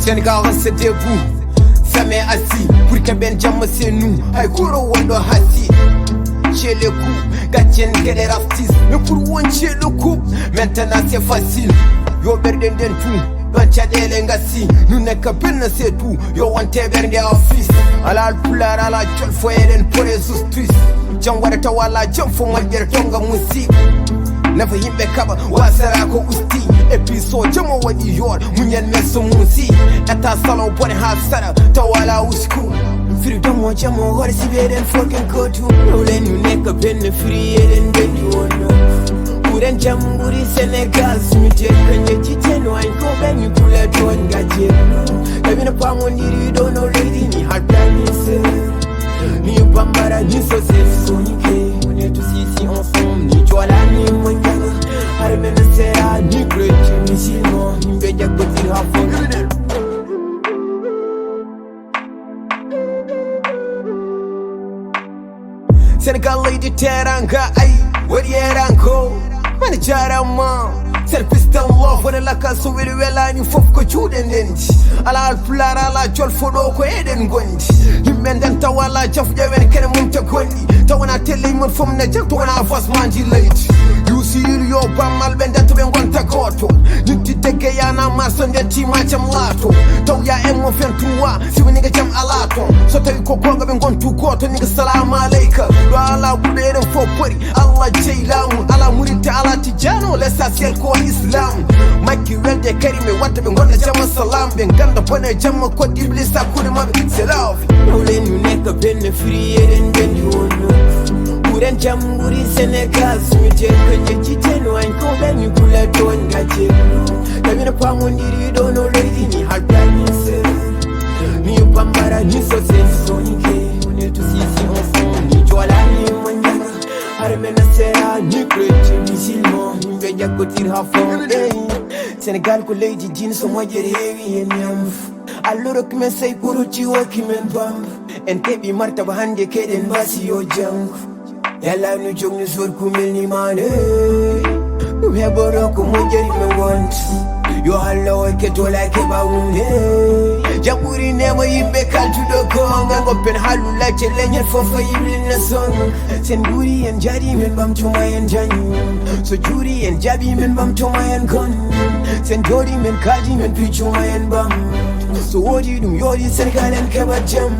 Sénégal reste debout, jamais assis. Pour que ben jam c'est nous, hay kuro wando hasi. Chez le coup, gatien qu'elle est artiste. Mais pour one chez le coup, maintenant c'est facile. Yo berden den tout. Banchade lengasi, nous n'est que peine c'est tout. Yo want te berde office. Ala pular ala chol foyeren pour les justice. Jangwara tawala jam fo majer tonga musique. Never himbe kaba wasara ko usti. Episode jamo wadi yor munyen meso musi. Eta salon pone hasara tawala usku. Freedom wa jamo hore si beden fucking go to. Ole nu n'est que peine free eden den you know. Uren jamburi Senegal smite kanye jiteno ay ko ben you kula don gaje. Kabina pango ndiri dono lady ni hardanise. Ni bambara ni sose sonike. On est tous ici ensemble ni joala ni mwenyaga. Armena sera ni chrétien ni musulman ni beja kotir hafon. Senegal lady teranga ay wadi eranko. Mani jarama Ser pistol love Wada laka so wili wela ni fof ko juden dendi Ala alpulara ala jol fodo ko eden gondi Himmen den tawala jaf jewen kene mumta gondi Tawana tele mon fom na jak tawana avas manji late You see yo bamal ben den to ben gonta goto Niti teke yana mason den ti macham lato Taw ya emo fen tuwa si we nigga jam alato So tawi ko gonga ben gontu goto nigga salam alayka Do ala budere fo pori Allah jaylamu ala murita ala tijano lesa siel ko Islam Maki welde karime wata bengonda jama salam Benganda pone jama kwa diblisa kuri mabi selafi Ule nu neka benne free eden dendi wono Uren jamburi Senegal smite kwenye jiteno Anko benyu kula don gaje Kamina pango ndiri dono lady ni hardanise Ni upambara ni sose sonike On est tous ici ensemble Ni joala ni mwenyaga Armena sera ni chrétien musulman Beja kotir hafon Senegal ko lady jin so mo jere hewi en yam alloro kimen say kuruci wo kimen bam en tebi martaba hande keden basi yo jang yalla nu jogni sur kumel ni mane nu heboro ko mo jeri me want yo hallo ke to like ba wunde Jaburi nema yimbe kaltu do konga Ngopen halu la chelenye fofa yimli na song Sen guri en jadi men bam chuma en janyu So juri en jabi men bam chuma en kon Sen jodi men kaji men pi chuma en bam So wodi dum yodi Senegal en keba jam